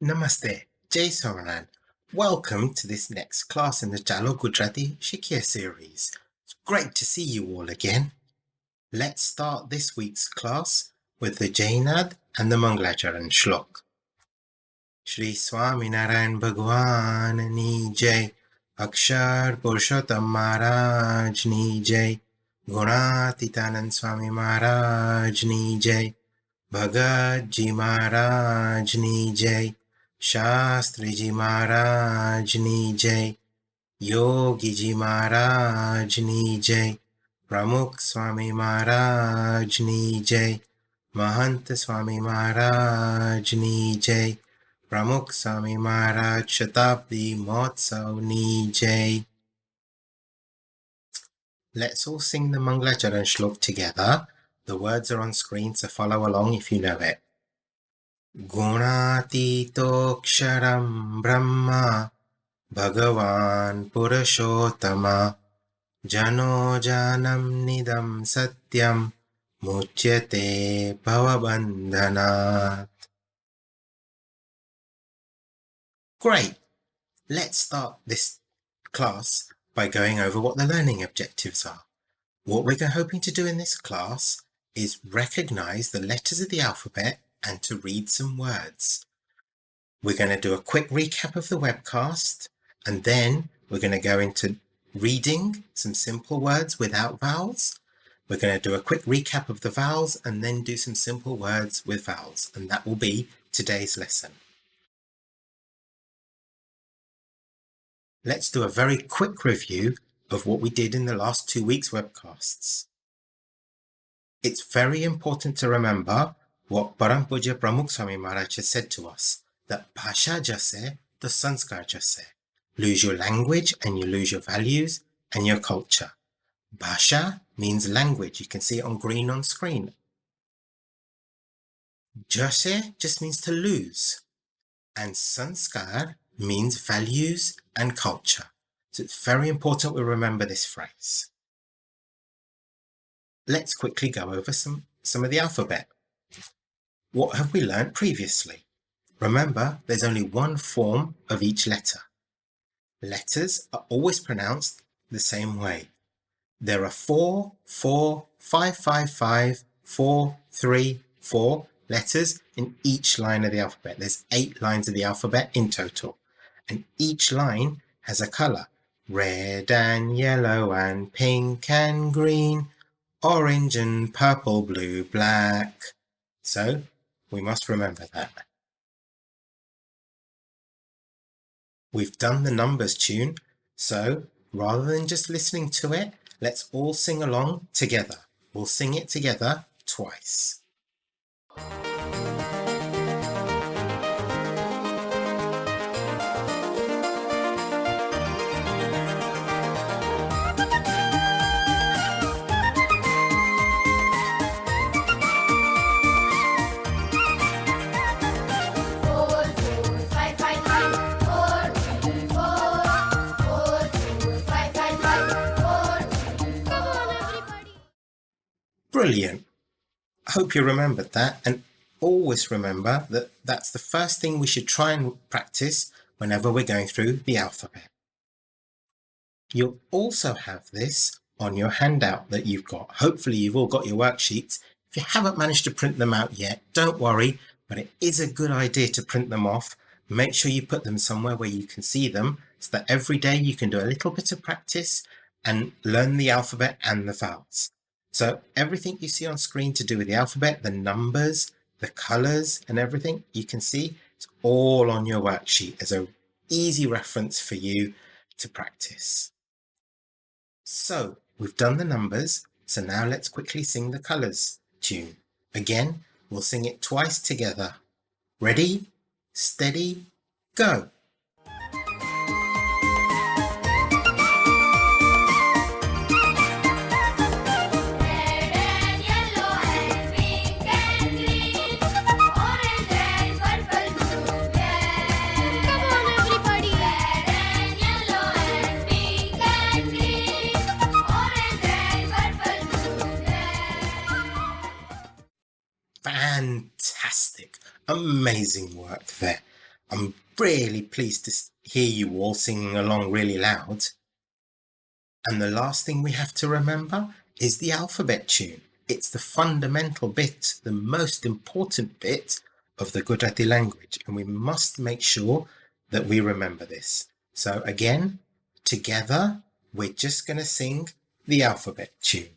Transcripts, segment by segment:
Namaste, Jai Somanan. Welcome to this next class in the Chalo Gujarati Shikhiye series. It's great to see you all again. Let's start this week's class with the Jainad and the Mangalacharan Shlok. Shri Swami Narayan Bhagwan Ni Jai, Akshar Purushottam Maharaj Ni Jai, Gunatitanand Swami Maharaj Ni Jai, Bhagat Ji Maharaj Ni Jai, Shastri Ji Maharaj Ni Jai, Yogi Ji Maharaj Ni Jai, Pramukh Swami Maharaj Ni Jai, Mahant Swami Maharaj Ni Jai, Pramukh Swami Maharaj Shatabdi Mahotsav Ni Jai. Let's all sing the Mangalacharan Shlok together. The words are on screen, so follow along if you know it. Gunatitoksharam Brahma Bhagavan Purushottama Jano Janam Nidam Satyam Muchyate Bhavabandhanat. Great! Let's start this class by going over what the learning objectives are. What we're hoping to do in this class is recognize the letters of the alphabet and to read some words. We're going to do a quick recap of the webcast, and then we're going to go into reading some simple words without vowels. We're going to do a quick recap of the vowels and then do some simple words with vowels, and that will be today's lesson. Let's do a very quick review of what we did in the last 2 weeks' webcasts. It's very important to remember what Param Puja Pramukh Swami Maharaj has said to us, that Bhasha jase, to Sanskar jase. Lose your language and you lose your values and your culture. Bhasha means language. You can see it on green on screen. Jase just means to lose. And Sanskar means values and culture. So it's very important we remember this phrase. Let's quickly go over some of the alphabet. What have we learnt previously? Remember, there's only one form of each letter. Letters are always pronounced the same way. There are 4, 4, 5, 5, 5, 4, 3, 4 letters in each line of the alphabet. There's 8 lines of the alphabet in total. And each line has a colour. Red and yellow and pink and green, orange and purple, blue, black. So we must remember that. We've done the numbers tune, so rather than just listening to it, let's all sing along together. We'll sing it together twice. Brilliant. I hope you remembered that, and always remember that that's the first thing we should try and practice whenever we're going through the alphabet. You'll also have this on your handout that you've got. Hopefully you've all got your worksheets. If you haven't managed to print them out yet, don't worry, but it is a good idea to print them off. Make sure you put them somewhere where you can see them so that every day you can do a little bit of practice and learn the alphabet and the vowels. So everything you see on screen to do with the alphabet, the numbers, the colours and everything, you can see it's all on your worksheet as an easy reference for you to practice. So we've done the numbers, so now let's quickly sing the colours tune. Again, we'll sing it twice together. Ready, steady, go! Fantastic. Amazing work there. I'm really pleased to hear you all singing along really loud. And the last thing we have to remember is the alphabet tune. It's the fundamental bit, the most important bit of the Gujarati language, and we must make sure that we remember this. So again, together, we're just going to sing the alphabet tune.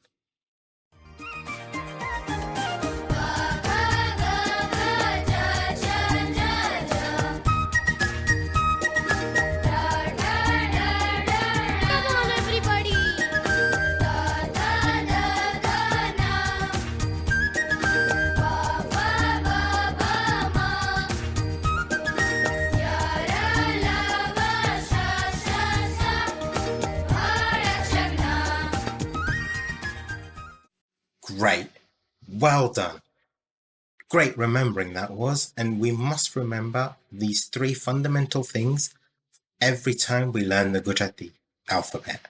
Great. Well done. Great remembering that was, and we must remember these three fundamental things every time we learn the Gujarati alphabet.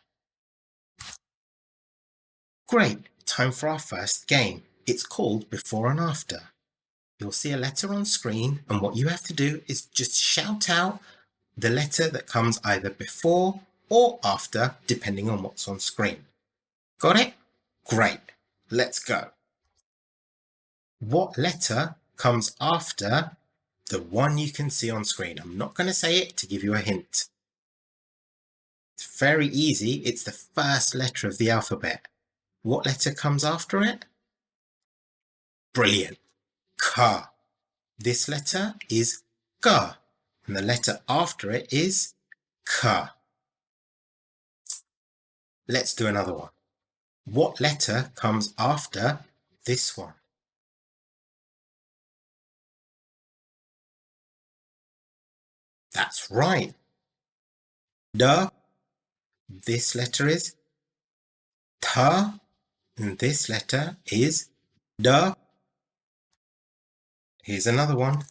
Great, time for our first game. It's called Before and After. You'll see a letter on screen, and what you have to do is just shout out the letter that comes either before or after, depending on what's on screen. Got it? Great. Let's go. What letter comes after the one you can see on screen? I'm not going to say it to give you a hint. It's very easy. It's the first letter of the alphabet. What letter comes after it? Brilliant. Ka. This letter is Ka, and the letter after it is Ka. Let's do another one. What letter comes after this one? That's right. Da. This letter is Ta, and this letter is Da. Here's another one.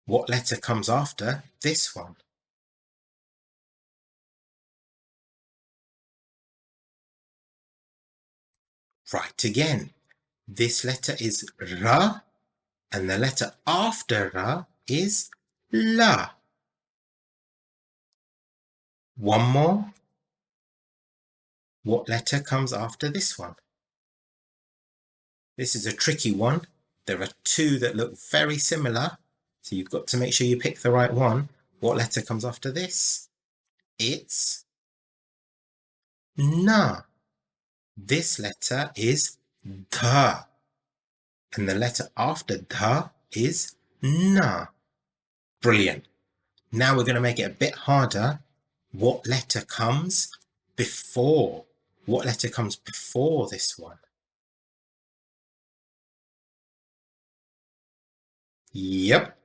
What letter comes after this one? Right again. This letter is Ra, and the letter after Ra is La. One more. What letter comes after this one? This is a tricky one. There are two that look very similar, so you've got to make sure you pick the right one. What letter comes after this? It's Na. This letter is Dha, and the letter after Dha is Na. Brilliant. Now we're going to make it a bit harder. What letter comes before? What letter comes before this one? Yep,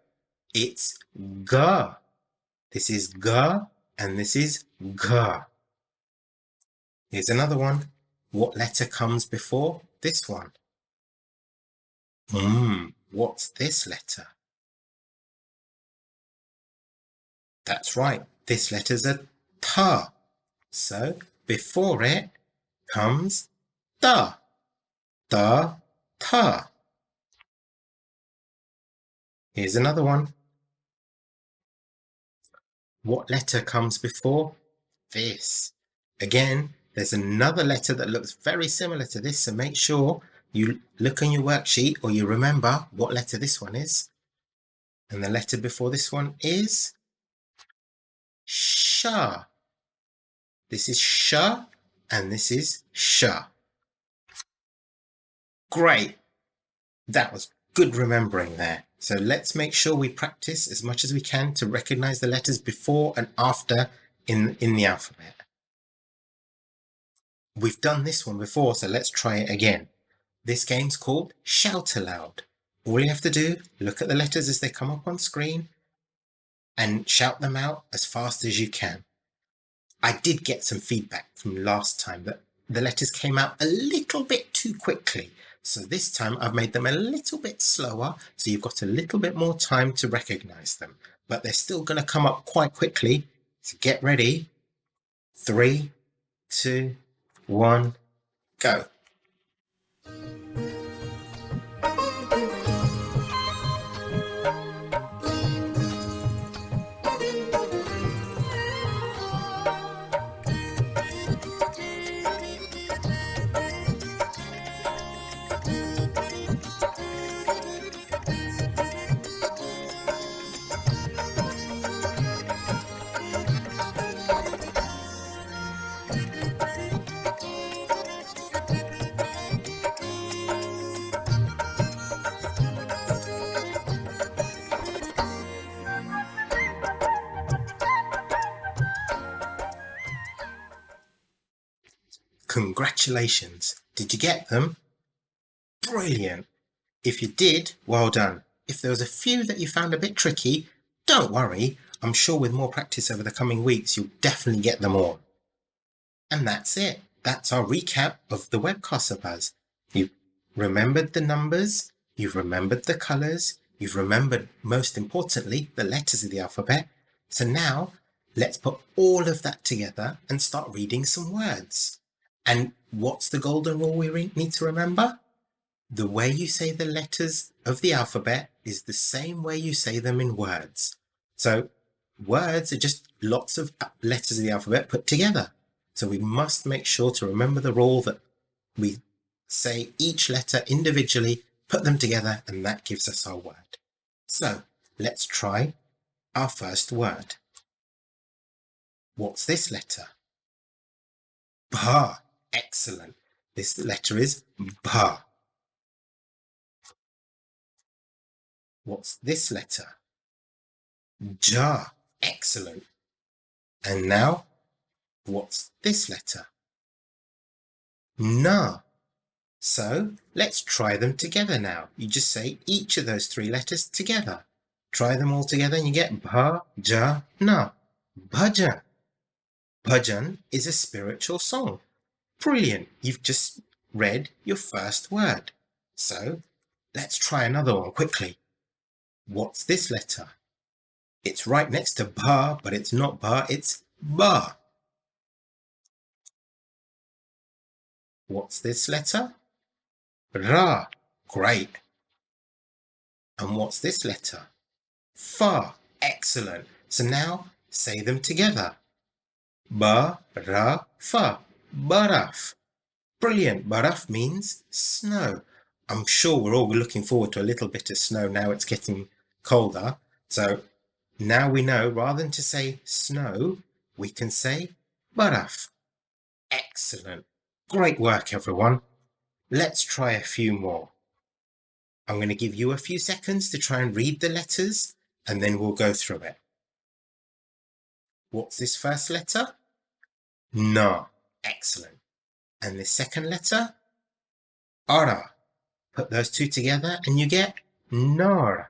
it's Ga. This is Ga, and this is Ga. Here's another one. What letter comes before this one? What's this letter? That's right, this letter's a Ta. So before it comes Da. Da, Ta. Here's another one. What letter comes before this? Again, there's another letter that looks very similar to this, so make sure you look on your worksheet or you remember what letter this one is. And the letter before this one is Sha. This is Sha, and this is Sha. Great. That was good remembering there. So let's make sure we practice as much as we can to recognize the letters before and after in the alphabet. We've done this one before, so let's try it again. This game's called Shout Aloud. All you have to do, look at the letters as they come up on screen and shout them out as fast as you can. I did get some feedback from last time that the letters came out a little bit too quickly. So this time I've made them a little bit slower, so you've got a little bit more time to recognize them. But they're still going to come up quite quickly, so get ready. 3, 2, 1, go. Congratulations! Did you get them? Brilliant! If you did, well done. If there was a few that you found a bit tricky, don't worry. I'm sure with more practice over the coming weeks, you'll definitely get them all. And that's it. That's our recap of the webcast buzz. You've remembered the numbers, you've remembered the colours, you've remembered, most importantly, the letters of the alphabet. So now, let's put all of that together and start reading some words. And what's the golden rule we need to remember? The way you say the letters of the alphabet is the same way you say them in words. So words are just lots of letters of the alphabet put together. So we must make sure to remember the rule that we say each letter individually, put them together, and that gives us our word. So let's try our first word. What's this letter? Ba. Excellent. This letter is ba. What's this letter? Ja. Excellent. And now, what's this letter? Na. So let's try them together now. You just say each of those three letters together. Try them all together and you get bha, ja, na. Bhajan. Bhajan is a spiritual song. Brilliant. You've just read your first word. So let's try another one quickly. What's this letter? It's right next to ba, but it's not ba, it's ba. What's this letter? Ra. Great. And what's this letter? Fa. Excellent. So now say them together. Ba, ra, fa. Baraf. Brilliant. Baraf means snow. I'm sure we're all looking forward to a little bit of snow now it's getting colder. So now we know rather than to say snow, we can say baraf. Excellent. Great work, everyone. Let's try a few more. I'm going to give you a few seconds to try and read the letters, and then we'll go through it. What's this first letter? Na. Excellent. And the second letter? Ara. Put those two together and you get nar.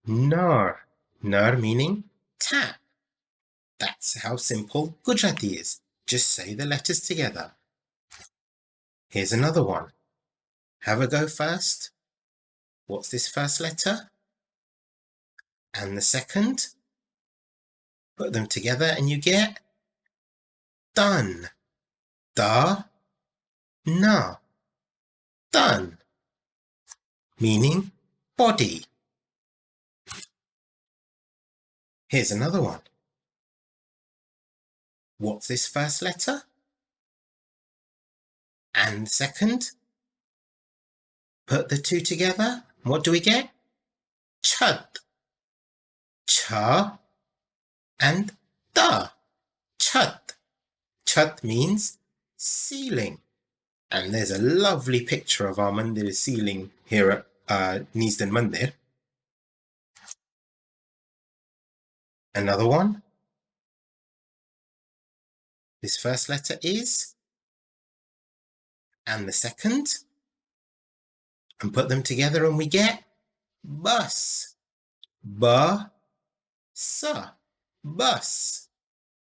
Nar. Nar meaning tap. That's how simple Gujarati is. Just say the letters together. Here's another one. Have a go first. What's this first letter? And the second? Put them together and you get done. Da, na. Done. Meaning body. Here's another one. What's this first letter? And the second? Put the two together. What do we get? Chad. Cha and da. Chat. Chat means ceiling. And there's a lovely picture of our mandir ceiling here at Neasden Mandir. Another one. This first letter is, and the second, and put them together and we get bus. Ba, sa, bus.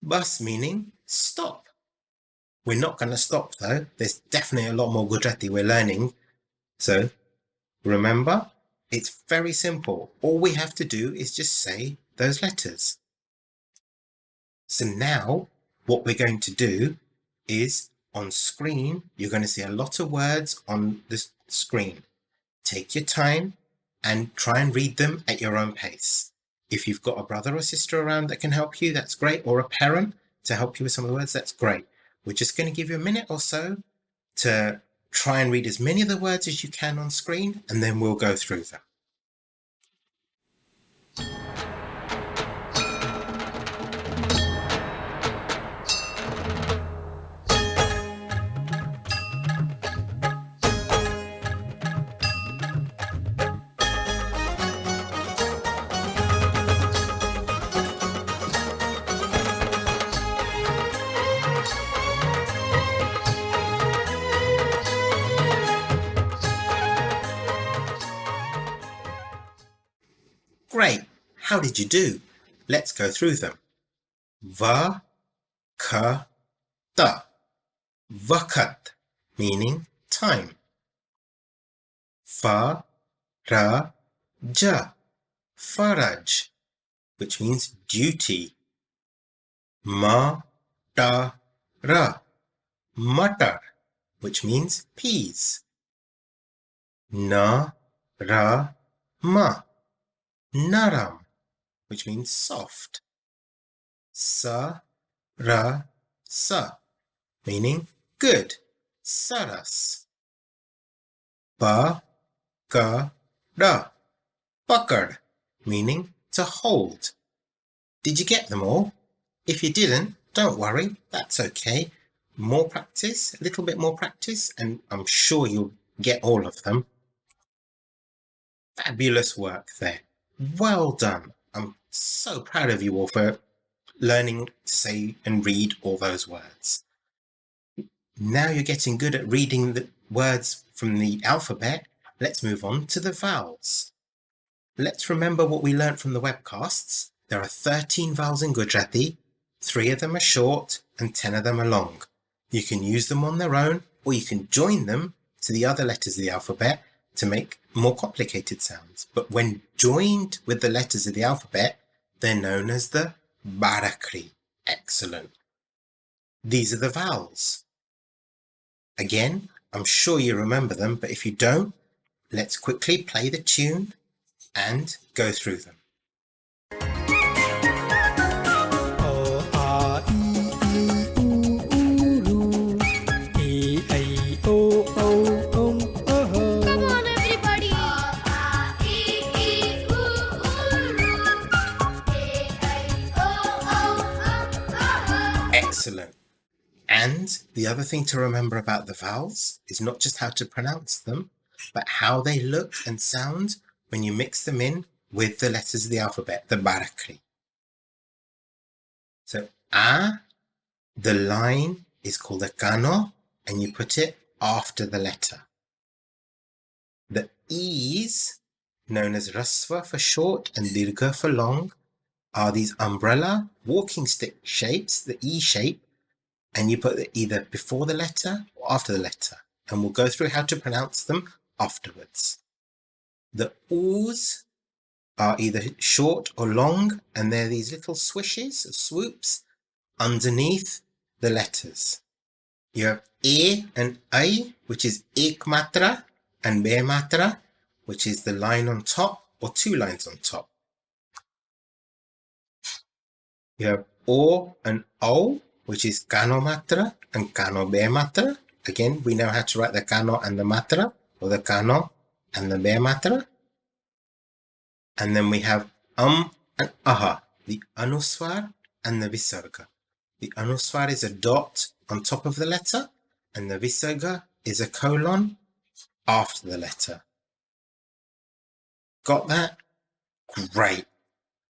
Bus meaning stop. We're not going to stop though. There's definitely a lot more Gujarati we're learning. So remember, it's very simple. All we have to do is just say those letters. So now what we're going to do is on screen, you're going to see a lot of words on the screen. Take your time and try and read them at your own pace. If you've got a brother or sister around that can help you, that's great. Or a parent to help you with some of the words, that's great. We're just going to give you a minute or so to try and read as many of the words as you can on screen, and then we'll go through them. Great! How did you do? Let's go through them. Va, ka, da. Vakat, meaning time. Fa, ra, ja. Faraj, which means duty. Ma, da, ra. Matar, which means peas. Na, ra, ma. Naram, which means soft. Sa, ra, sa, meaning good. Saras. Ba, ka, da. Pakad, meaning to hold. Did you get them all? If you didn't, don't worry, that's okay. More practice, a little bit more practice, and I'm sure you'll get all of them. Fabulous work there. Well done. I'm so proud of you all for learning to say and read all those words. Now you're getting good at reading the words from the alphabet. Let's move on to the vowels. Let's remember what we learnt from the webcasts. There are 13 vowels in Gujarati, 3 of them are short and 10 of them are long. You can use them on their own, or you can join them to the other letters of the alphabet to make more complicated sounds. But when joined with the letters of the alphabet, they're known as the barakri. Excellent. These are the vowels. Again, I'm sure you remember them, but if you don't, let's quickly play the tune and go through them. Excellent. And the other thing to remember about the vowels is not just how to pronounce them, but how they look and sound when you mix them in with the letters of the alphabet, the barakri. So a, the line is called a kano, and you put it after the letter. The e's, known as rasva for short and dirgha for long, are these umbrella walking stick shapes, the E shape, and you put it either before the letter or after the letter. And we'll go through how to pronounce them afterwards. The O's are either short or long, and they're these little swishes or swoops underneath the letters. You have A and I, which is ek matra, and be matra, which is the line on top or 2 lines on top. You have O and O, which is kano matra and kano be matra. Again, we know how to write the kano and the matra, or the kano and the be matra. And then we have and aha, the anuswar and the visarga. The anuswar is a dot on top of the letter, and the visarga is a colon after the letter. Got that? Great.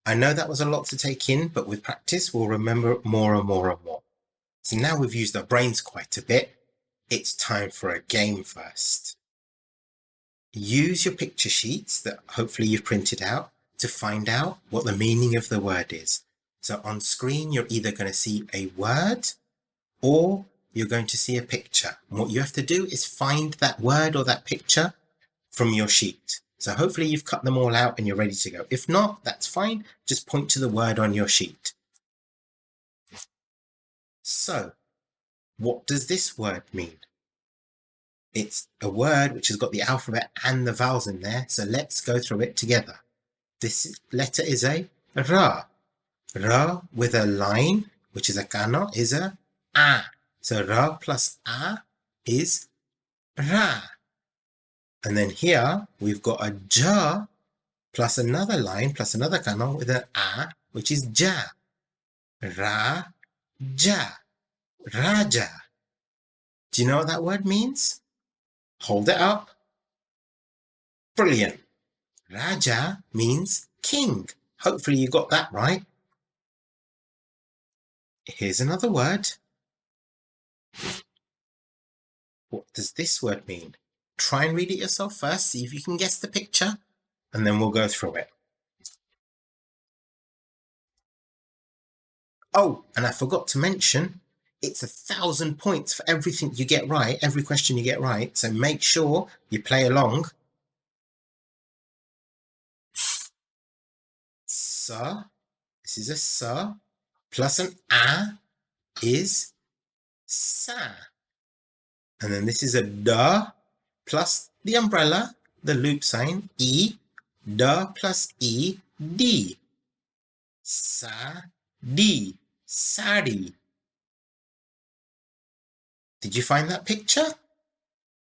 I know that was a lot to take in, but with practice, we'll remember more and more and more. So now we've used our brains quite a bit, it's time for a game first. Use your picture sheets that hopefully you've printed out to find out what the meaning of the word is. So on screen, you're either going to see a word or you're going to see a picture. And what you have to do is find that word or that picture from your sheet. So hopefully you've cut them all out and you're ready to go. If not, that's fine. Just point to the word on your sheet. So, what does this word mean? It's a word which has got the alphabet and the vowels in there, so let's go through it together. This letter is a ra. Ra with a line, which is a kano, is a. So ra plus a is ra. And then here we've got a ja plus another line plus another kano with an a, which is ja. Ra, ja, raja. Do you know what that word means? Hold it up. Brilliant. Raja means king. Hopefully you got that right. Here's another word. What does this word mean? Try and read it yourself first, see if you can guess the picture, and then we'll go through it. Oh, and I forgot to mention, it's 1,000 points for everything you get right, every question you get right. So make sure you play along. Sa, this is a sa, plus an a is sa. And then this is a da plus the umbrella, the loop sign, e, da plus e, d. Sa, d, sari. Did you find that picture?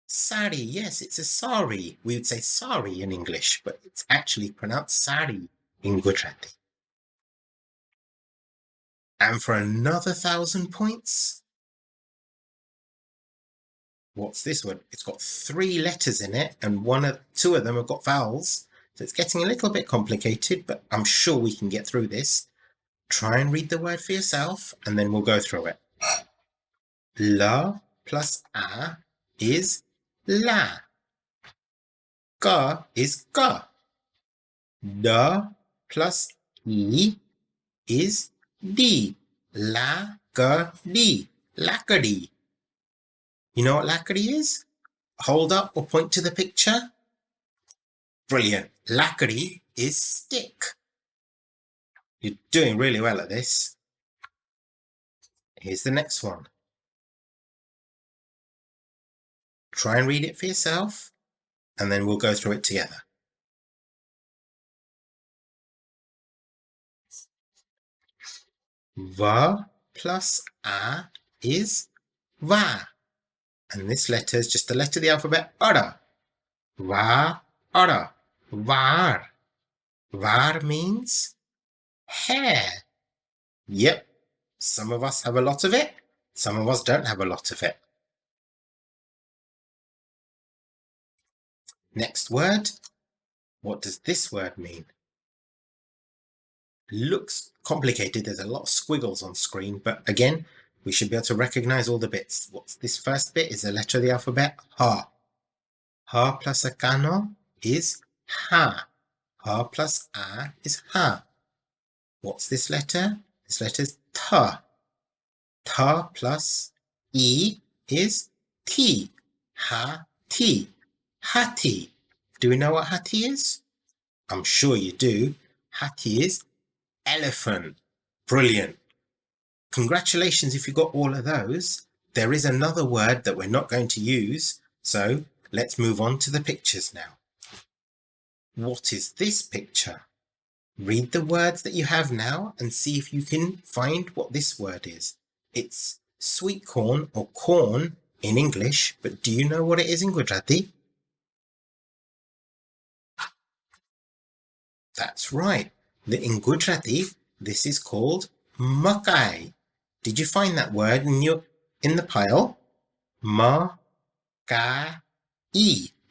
Sari, yes, it's a sari. We would say sari in English, but it's actually pronounced sari in Gujarati. And for another 1,000 points, what's this one? It's got 3 letters in it, and two of them have got vowels. So it's getting a little bit complicated, but I'm sure we can get through this. Try and read the word for yourself, and then we'll go through it. La plus a is la. Ka is ka. Da plus e is d. La ka di. Lakadi. You know what lakadi is? Hold up or point to the picture. Brilliant. Lakadi is stick. You're doing really well at this. Here's the next one. Try and read it for yourself, and then we'll go through it together. Va plus a is va. And this letter is just a letter of the alphabet, ara. Va, ara. Var. Var means hair. Yep, some of us have a lot of it, some of us don't have a lot of it. Next word. What does this word mean? Looks complicated. There's a lot of squiggles on screen, but again, we should be able to recognize all the bits. What's this first bit is a letter of the alphabet, ha. Ha plus a kano is ha. Ha plus a is ha. What's this letter? This letter is ta. Ta plus e is t. Ha, ti. Hati. Do we know what hati is? I'm sure you do. Hati is elephant. Brilliant. Congratulations if you got all of those. There is another word that we're not going to use, so let's move on to the pictures now. What is this picture? Read the words that you have now and see if you can find what this word is. It's sweet corn or corn in English, but do you know what it is in Gujarati? That's right. In Gujarati, this is called makai. Did you find that word in the pile? Ma-ka-i.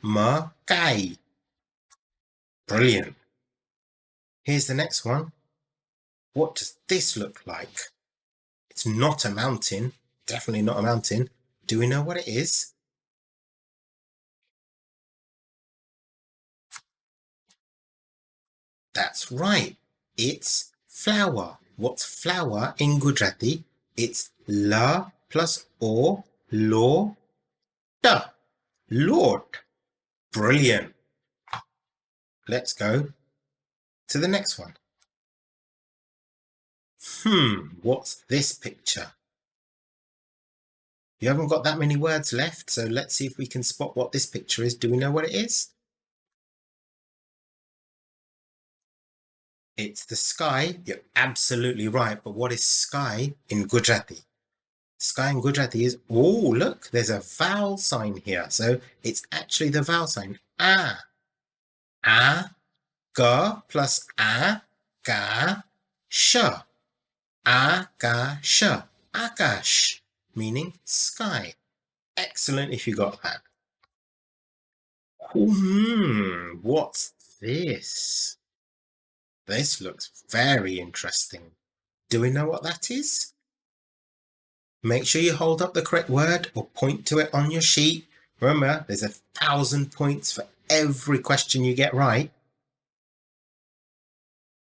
Makai. Brilliant. Here's the next one. What does this look like? It's not a mountain. Definitely not a mountain. Do we know what it is? That's right. It's flower. What's flower in Gujarati? It's la plus o, lo, da. Lord. Brilliant. Let's go to the next one. What's this picture? You haven't got that many words left, so let's see if we can spot what this picture is. Do we know what it is? It's the sky. You're absolutely right, but what is sky in Gujarati? Sky in Gujarati is, oh, look, there's a vowel sign here. So it's actually the vowel sign, a. A, ga plus a, ga, sha. Akasha. Akash, meaning sky. Excellent if you got that. What's this? This looks very interesting. Do we know what that is? Make sure you hold up the correct word or point to it on your sheet. Remember, there's 1,000 points for every question you get right.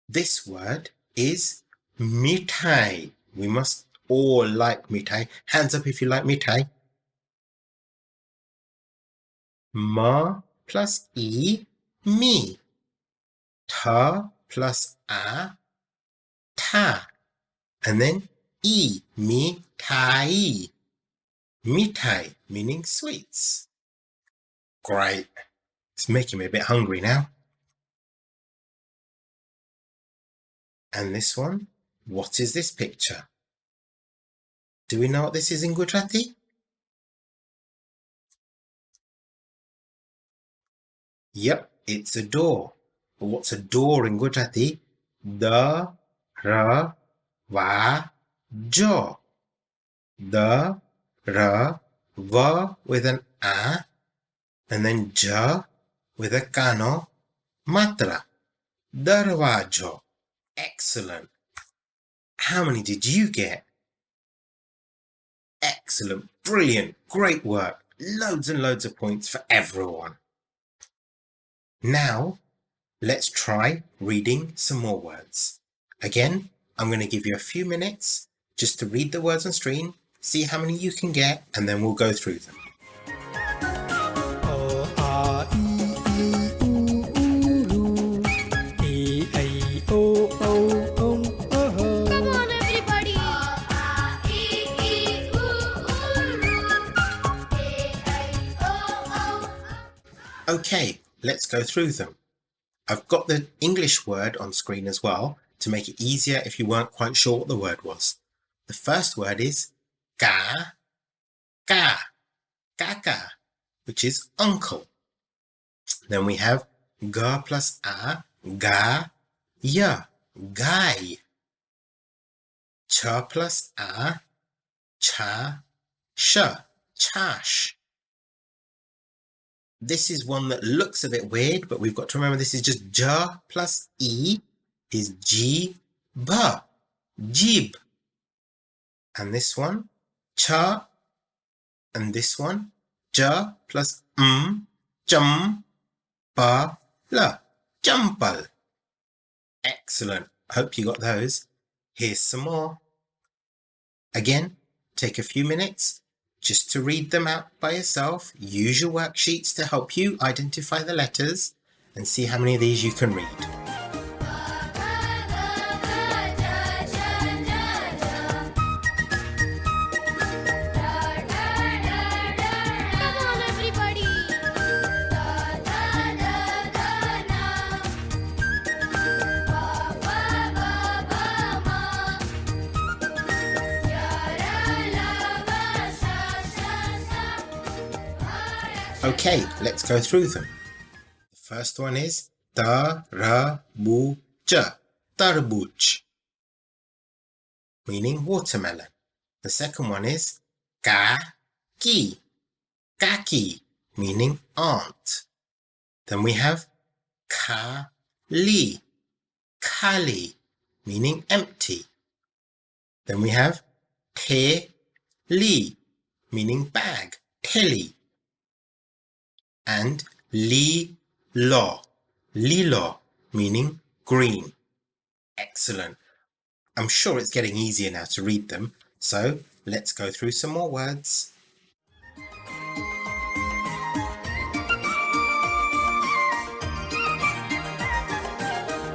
This word is mithai. We must all like mithai. Hands up if you like mithai. Ma plus e, me. Ta plus a, ta. And then e, me, thai. Mithai, meaning sweets. Great. It's making me a bit hungry now. And this one? What is this picture? Do we know what this is in Gujarati? Yep, it's a door. But what's a door in Gujarati? Da, ra, va, jo. Da, ra, va with an a, and then ja with a kano, matra. Darwajo. Excellent. How many did you get? Excellent, brilliant, great work. Loads and loads of points for everyone. Now, let's try reading some more words. Again, I'm going to give you a few minutes just to read the words on screen, see how many you can get, and then we'll go through them. Come on, everybody! Okay, let's go through them. I've got the English word on screen as well to make it easier if you weren't quite sure what the word was. The first word is ka, kaka, which is uncle. Then we have ga plus a, ga, ya, guy. Cha plus a, cha, sha, chash. This is one that looks a bit weird, but we've got to remember this is just ja plus e is ji, ba, jib. And this one, cha, and this one, ja plus jam, ba, la, jampal. Excellent. Hope you got those. Here's some more. Again, take a few minutes just to read them out by yourself. Use your worksheets to help you identify the letters and see how many of these you can read. Come on, everybody! Okay, let's go through them. The first one is tarbuja, tarbuj, meaning watermelon. The second one is kaki, kaki, meaning aunt. Then we have kali, kali, meaning empty. Then we have teli, meaning bag, teli. And lilo, meaning green. Excellent. I'm sure it's getting easier now to read them, so let's go through some more words.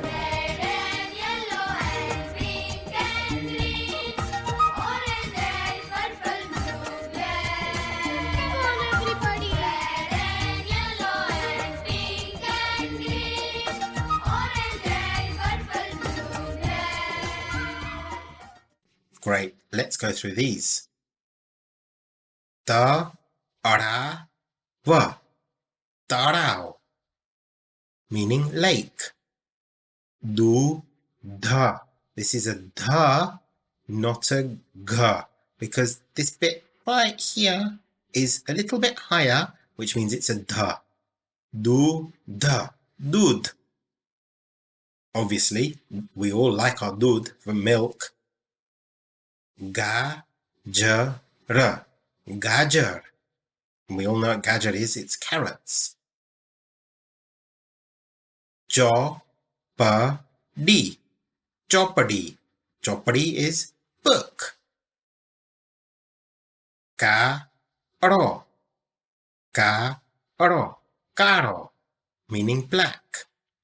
Red and yellow and pink and green, orange and purple, blue, black. Come on, everybody! Red and yellow and pink and green, orange and purple, blue, black. Great, let's go through these. Ta, ara, wa, tarao, meaning lake. Du, dha. This is a dha, not a ga, because this bit right here is a little bit higher, which means it's a dha. Du, dha, dud. Obviously, we all like our dud from milk. Ga, ja, ra, gajar. We all know what gajar is, it's carrots. Jo, pa, di, chopadi. Chopadi is book. Caro, caro, meaning black.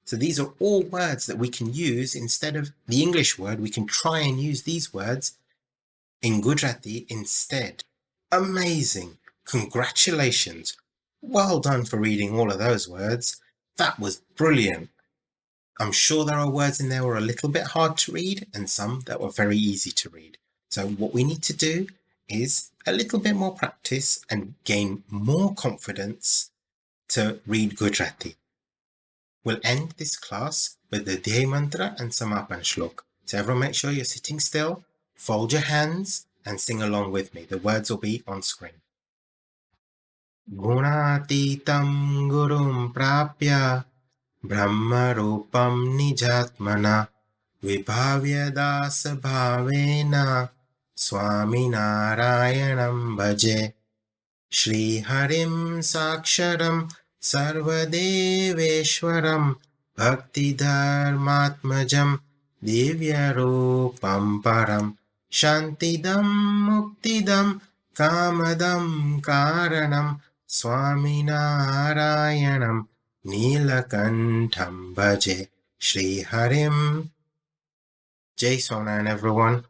So these are all words that we can use instead of the English word. We can try and use these words in Gujarati instead. Amazing. Congratulations. Well done for reading all of those words. That was brilliant. I'm sure there are words in there that were a little bit hard to read and some that were very easy to read. So what we need to do is a little bit more practice and gain more confidence to read Gujarati. We'll end this class with the Dhyayi Mantra and Samapan Shlok. So everyone make sure you're sitting still, fold your hands and sing along with me. The words will be on screen. Gunatitam gurum prapya Brahmarupam nijatmana Vibhavya dasa bhavena Swami Narayanam bhaje Shri Harim Saksharam Sarvadeveshwaram Bhakti Dharmatmajam Divyarupam Param Shantidam Muktidam Kamadam Karanam Swami Narayanam Neelakantham bhaje Shri Harim. Jai Sonan everyone.